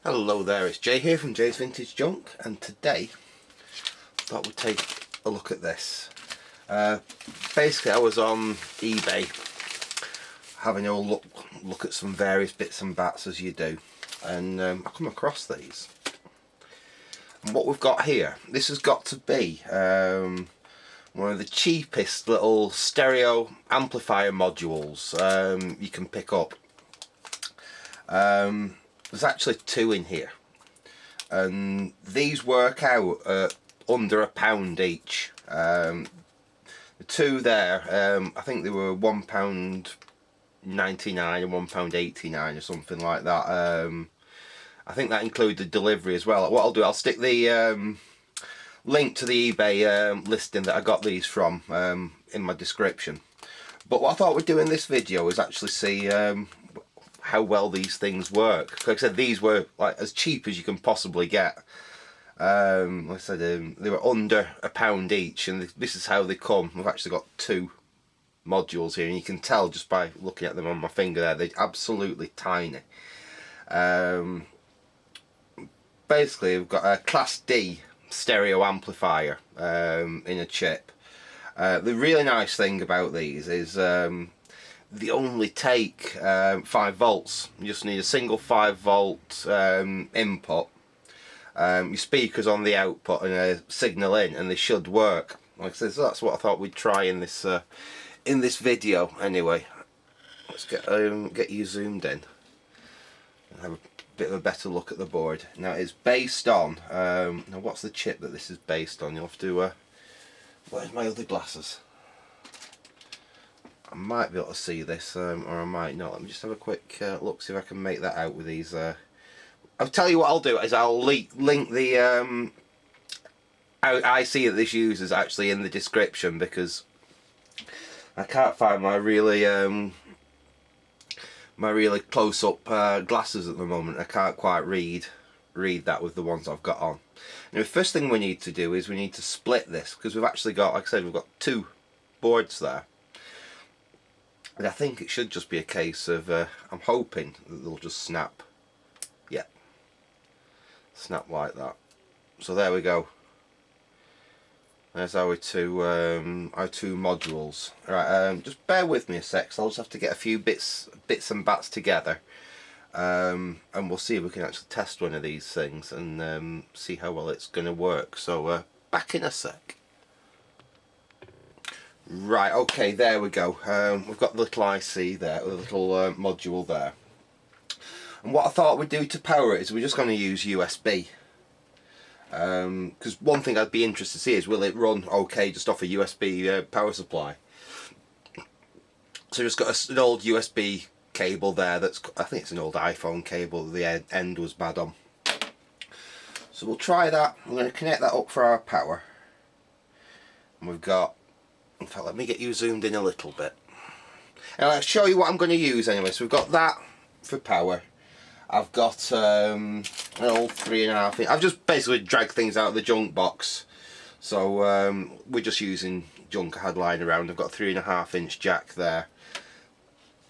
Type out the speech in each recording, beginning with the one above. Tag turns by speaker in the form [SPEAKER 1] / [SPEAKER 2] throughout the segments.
[SPEAKER 1] Hello there, it's Jay here from Jay's Vintage Junk, and today I thought we'd take a look at this. Basically I was on eBay having a look at some various bits and bats as you do, and I come across these. And what we've got here, this has got to be one of the cheapest little stereo amplifier modules you can pick up. There's actually two in here, and these work out at under £1 each. The two there, I think they were £1.99 and £1.89 or something like that. I think that included delivery as well. What I'll do, I'll stick the link to the eBay listing that I got these from in my description. But what I thought we'd do in this video is actually see how well these things work. Like I said, these were like as cheap as you can possibly get. Like I said, they were under £1 each, and this is how they come. We've actually got two modules here, and you can tell just by looking at them on my finger there, they're absolutely tiny. Basically, we've got a Class D stereo amplifier in a chip. The really nice thing about these is they only take 5 volts. You just need a single 5 volt input, your speakers on the output and a signal in, and they should work. Like I said, so that's what I thought we'd try in this video. Anyway, let's get you zoomed in and have a bit of a better look at the board. Now it's based on now what's the chip that this is based on? You'll have to where's my other glasses? I might be able to see this, or I might not. Let me just have a quick look, see if I can make that out with these. I'll tell you what I'll do is I'll link the IC that this uses actually in the description, because I can't find my really close-up glasses at the moment. I can't quite read that with the ones I've got on. Now, the first thing we need to do is we need to split this, because we've actually got, like I said, we've got two boards there. And I think it should just be a case of, I'm hoping that they'll just snap. Yeah. Snap like that. So there we go. There's our two modules. Alright, just bear with me a sec, so I'll just have to get a few bits and bats together. And we'll see if we can actually test one of these things and see how well it's going to work. So, back in a sec. Right, okay, there we go. We've got the little IC there, the little module there. And what I thought we'd do to power it is we're just going to use USB. Because one thing I'd be interested to see is, will it run okay just off a USB power supply? So just got an old USB cable there that's, I think it's an old iPhone cable, the end was bad on. So we'll try that. I'm going to connect that up for our power. And we've got, in fact, let me get you zoomed in a little bit. And I'll show you what I'm going to use anyway. So we've got that for power. I've got an old 3.5 inch. I've just basically dragged things out of the junk box. So we're just using junk I had lying around. I've got a 3.5 inch jack there.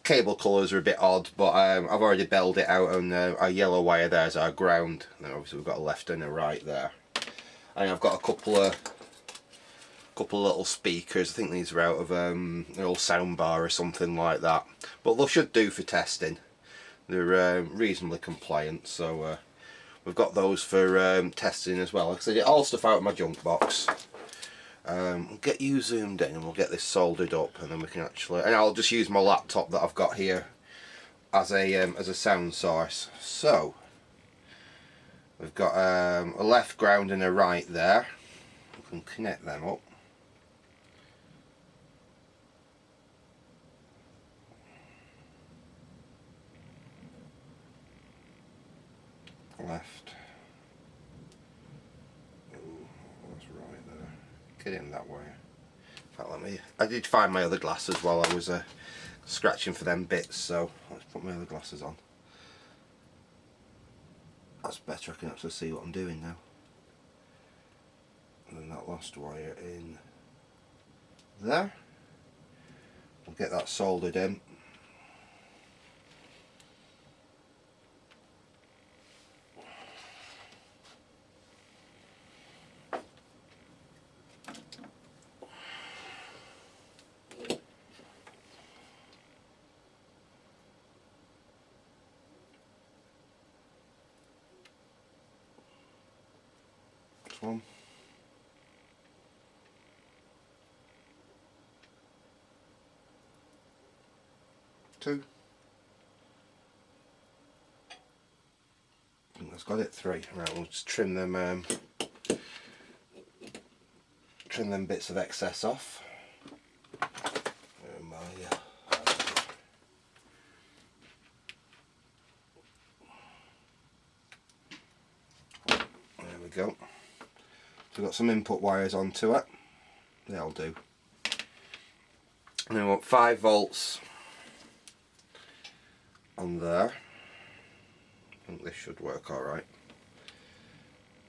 [SPEAKER 1] Cable colours are a bit odd, but I've already belled it out, and our yellow wire there is our ground. And obviously we've got a left and a right there. And I've got a couple of little speakers. I think these are out of an old sound bar or something like that, but they should do for testing. They're reasonably compliant, so we've got those for testing as well. Like I said, all stuff out of my junk box. We'll get you zoomed in and we'll get this soldered up, and then we can actually, and I'll just use my laptop that I've got here as a sound source. So we've got a left ground and a right there. We can connect them up. Left. Ooh, that's right there. Get in that way. In fact, I did find my other glasses while I was scratching for them bits, so let's put my other glasses on. That's better, I can actually see what I'm doing now. And then that last wire in there. We'll get that soldered in. Next one. Two. I think that's got it. Three. Right, we'll just trim them bits of excess off. There we go. So we've got some input wires onto it. That'll do. And then we want 5 volts on there. I think this should work alright.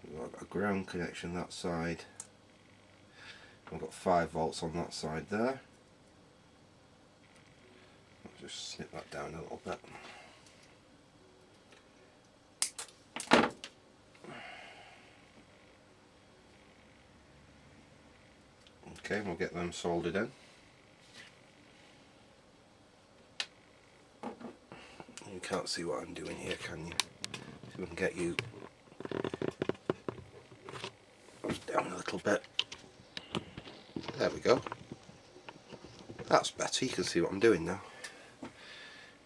[SPEAKER 1] We've got a ground connection that side. We've got 5 volts on that side there. I'll just snip that down a little bit. Okay, we'll get them soldered in. You can't see what I'm doing here, can you? See if we can get you down a little bit. There we go. That's better, you can see what I'm doing now.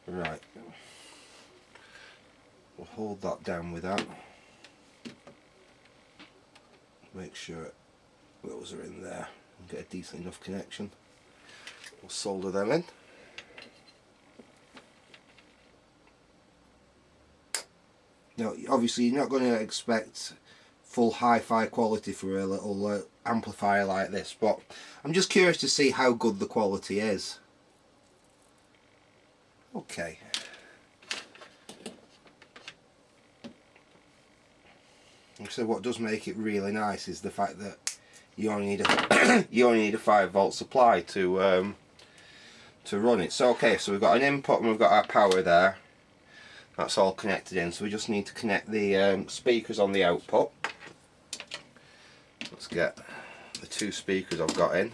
[SPEAKER 1] Right. We'll hold that down with that. Make sure those are in there and get a decent enough connection. We'll solder them in. Now, obviously you're not going to expect full hi-fi quality for a little amplifier like this, but I'm just curious to see how good the quality is. Okay. So what does make it really nice is the fact that you only need a you only need a 5 volt supply to run it. So okay, so we've got an input and we've got our power there. That's all connected in, so we just need to connect the speakers on the output. Let's get the 2 speakers I've got in.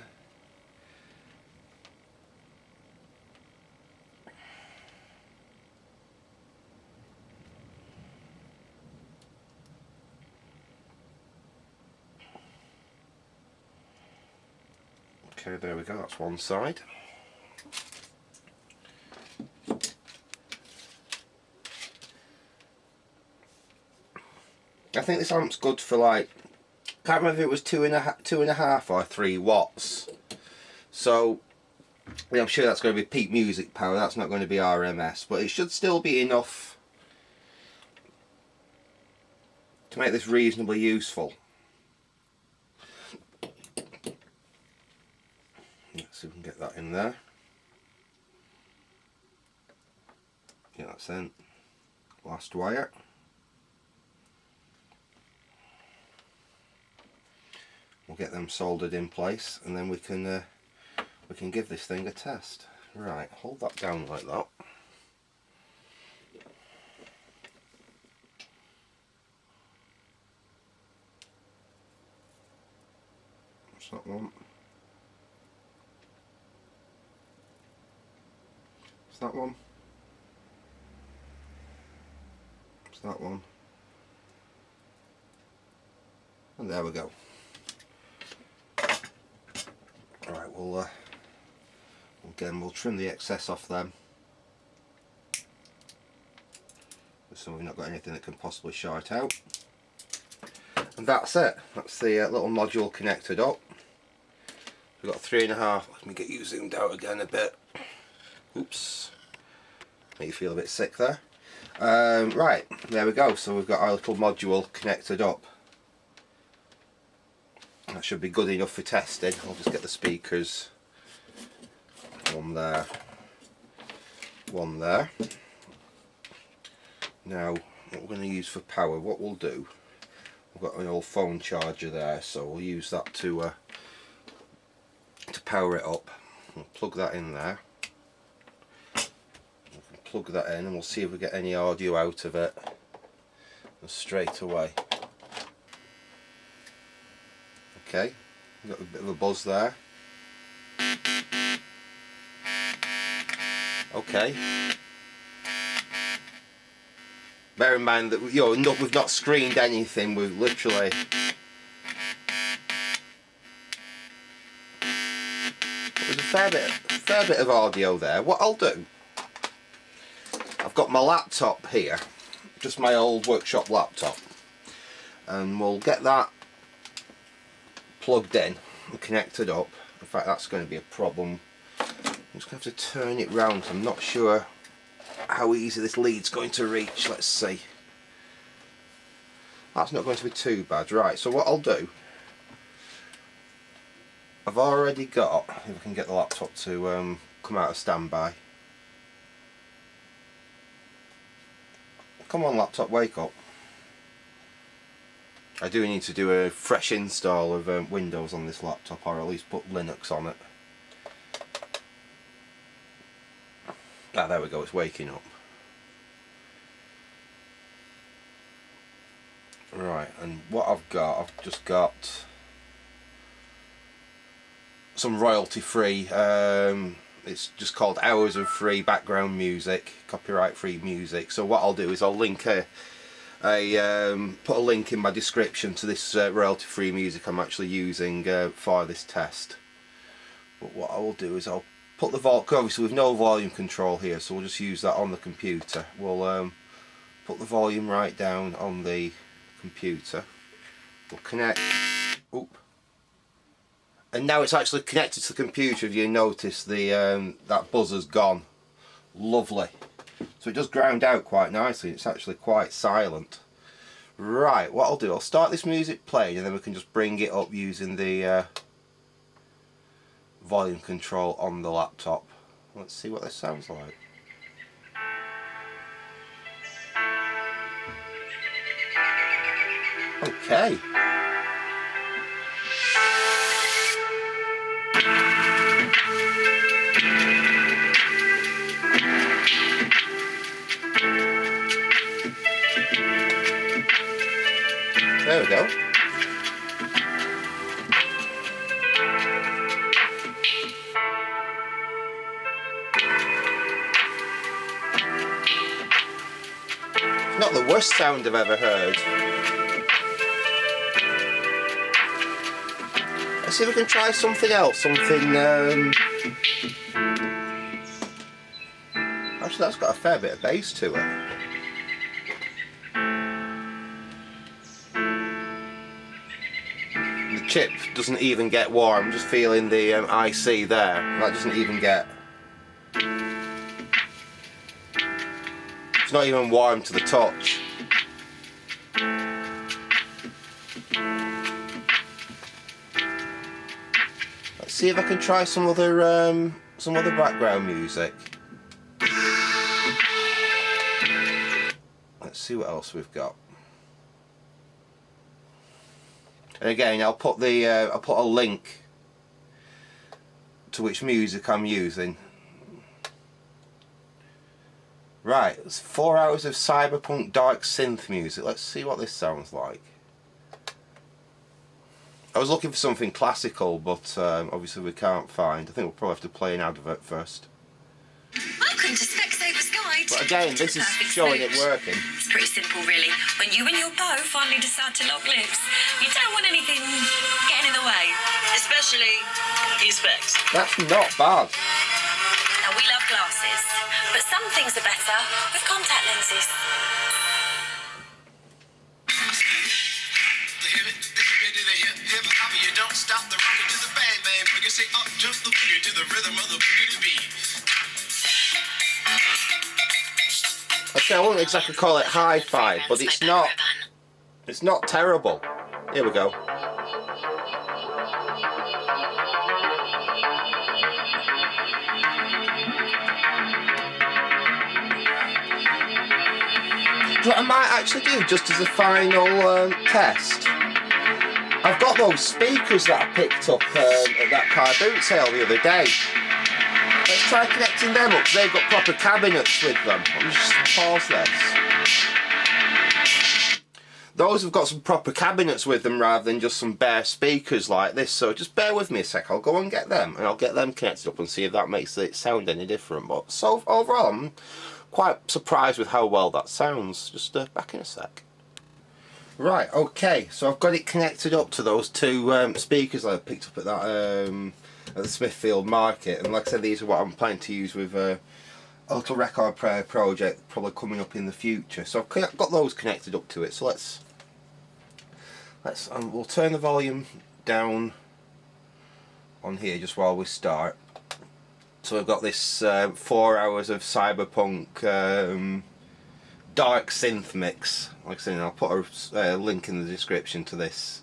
[SPEAKER 1] Okay, there we go, that's one side. I think this amp's good for, like, can't remember if it was 2.5 or 3 watts. So I'm sure that's going to be peak music power, that's not going to be RMS, but it should still be enough to make this reasonably useful. Let's see if we can get that in there. Yeah, that's in. Last wire. We'll get them soldered in place, and then we can give this thing a test. Right, hold that down like that. What's that one? What's that one? What's that one? And there we go. Alright, we'll trim the excess off them, so we've not got anything that can possibly short out. And that's it. That's the little module connected up. We've got 3.5. Let me get you zoomed out again a bit. Oops. Make you feel a bit sick there. Right, there we go. So we've got our little module connected up. That should be good enough for testing. I'll just get the speakers. One there. One there. Now, what we're going to use for power, what we'll do, we've got an old phone charger there, so we'll use that to power it up. We'll plug that in there. We can plug that in and we'll see if we get any audio out of it. And straight away. Okay, we've got a bit of a buzz there. Okay. Bear in mind that we've not screened anything. We've literally fair bit of audio there. What I'll do, I've got my laptop here, just my old workshop laptop, and we'll get that plugged in and connected up. In fact, that's going to be a problem. I'm just going to have to turn it round. I'm not sure how easy this lead's going to reach. Let's see. That's not going to be too bad. Right, so what I'll do, I've already got, if I can get the laptop to come out of standby. Come on laptop, wake up. I do need to do a fresh install of Windows on this laptop, or at least put Linux on it. Ah, there we go, it's waking up. Right, and what I've just got some royalty free, it's just called Hours of Free Background Music, copyright free music. So what I'll do is I'll link put a link in my description to this royalty free music I'm actually using for this test. But what I will do is I'll put the volume, obviously with no volume control here, so we'll just use that on the computer. We'll put the volume right down on the computer. We'll connect, oop, and now it's actually connected to the computer. If you notice, the that buzzer's gone. Lovely. So it does ground out quite nicely. It's actually quite silent. Right, what I'll do, I'll start this music playing, and then we can just bring it up using the volume control on the laptop. Let's see what this sounds like. Okay. There we go. It's not the worst sound I've ever heard. Let's see if we can try something else, something actually that's got a fair bit of bass to it. The chip doesn't even get warm. I'm just feeling the IC there. That doesn't even get... It's not even warm to the touch. Let's see if I can try some other background music. Let's see what else we've got. And again, I'll put a link to which music I'm using. Right, it's 4 hours of cyberpunk dark synth music. Let's see what this sounds like. I was looking for something classical, but obviously we can't find. I think we'll probably have to play an advert first.
[SPEAKER 2] Welcome to Specsaver's Guide.
[SPEAKER 1] But again, this is showing it working.
[SPEAKER 2] It's pretty simple, really. When you and your beau finally decide to lock lips, you don't want anything getting in the way. Especially your specs.
[SPEAKER 1] That's not bad.
[SPEAKER 2] Now, we love glasses, but some things are better with contact lenses.
[SPEAKER 3] You don't stop the rocket to the bang bang boogie. Say up to the boogie to the rhythm of the boogie beat.
[SPEAKER 1] Okay, I wouldn't exactly call it hi-fi, but it's not terrible. Here we go. What I might actually do, just as a final test, I've got those speakers that I picked up at that car boot sale the other day. Let's try connecting them up, because they've got proper cabinets with them. Let me just pause this. Those have got some proper cabinets with them rather than just some bare speakers like this, so just bear with me a sec. I'll go and get them, and I'll get them connected up and see if that makes it sound any different. But so overall, I'm quite surprised with how well that sounds. Just back in a sec. Right, okay, so I've got it connected up to those two speakers I picked up at at the Smithfield market. And like I said, these are what I'm planning to use with a little record player project probably coming up in the future. So I've got those connected up to it. So we'll turn the volume down on here just while we start. So we've got this 4 hours of cyberpunk dark synth mix. Like I said, I'll put a link in the description to this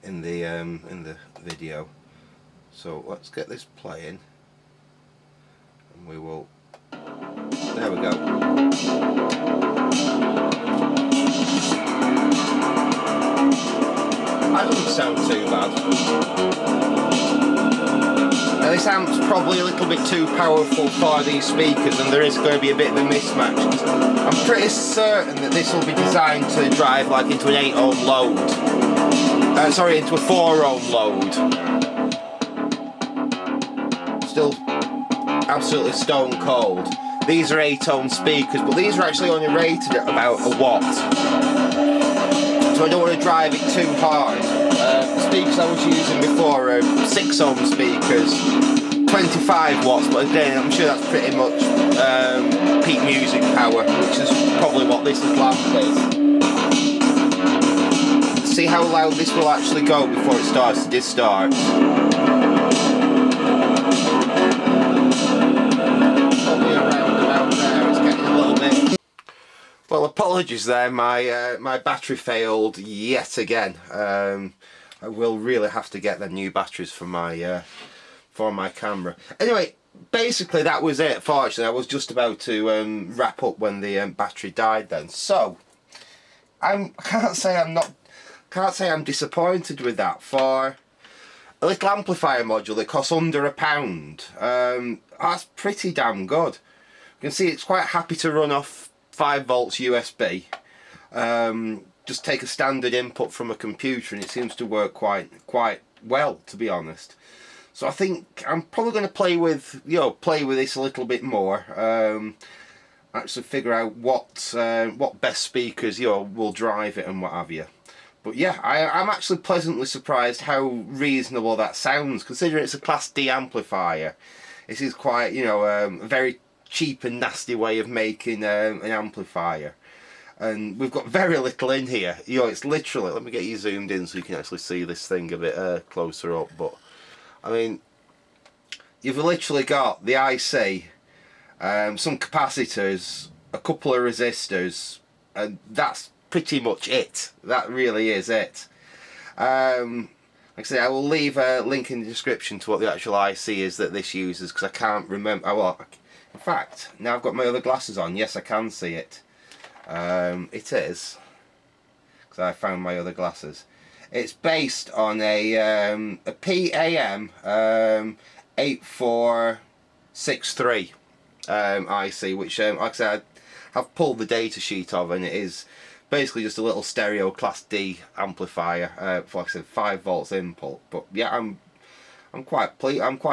[SPEAKER 1] in the video. So let's get this playing, and we will. There we go. That doesn't sound too bad. Now this amp's probably a little bit too powerful for these speakers, and there is going to be a bit of a mismatch. I'm pretty certain that this will be designed to drive like into an 8 ohm load. Sorry, into a 4 ohm load. Still absolutely stone cold. These are 8 ohm speakers, but these are actually only rated at about a watt. So I don't want to drive it too hard. The speakers I was using before are 6 ohm speakers, 25 watts, but again I'm sure that's pretty much peak music power, which is probably what this little amp is. See how loud this will actually go before it starts to distort. Probably around about there, it's getting a little bit. Well, apologies there, my battery failed yet again. I will really have to get the new batteries for my camera. Anyway, basically that was it. Fortunately, I was just about to wrap up when the battery died then. So I can't say I'm disappointed with that. For a little amplifier module that costs under £1, that's pretty damn good. You can see it's quite happy to run off 5 volts USB. Just take a standard input from a computer and it seems to work quite well, to be honest. So I think I'm probably going to play with this a little bit more. Actually figure out what best speakers will drive it and what have you. But yeah, I'm actually pleasantly surprised how reasonable that sounds, considering it's a Class D amplifier. This is quite a very cheap and nasty way of making an amplifier. And we've got very little in here. It's literally, let me get you zoomed in so you can actually see this thing a bit closer up. But I mean, you've literally got the IC, some capacitors, a couple of resistors, and that's pretty much it. That really is it. Like I say, I will leave a link in the description to what the actual IC is that this uses, because I can't remember. In fact, now I've got my other glasses on, yes I can see it. It is, because I found my other glasses. It's based on a PAM 8463 IC, which like I said, I've pulled the data sheet of, and it is basically just a little stereo Class D amplifier for, like I said, 5 volts input. But yeah, I'm quite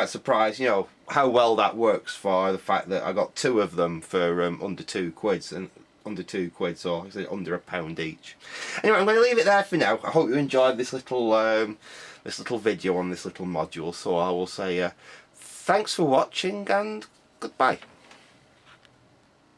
[SPEAKER 1] surprised, how well that works, for the fact that I got 2 of them for under £2, and under £2, so like I said, under £1 each. Anyway, I'm going to leave it there for now. I hope you enjoyed this little video on this little module. So I will say thanks for watching and goodbye.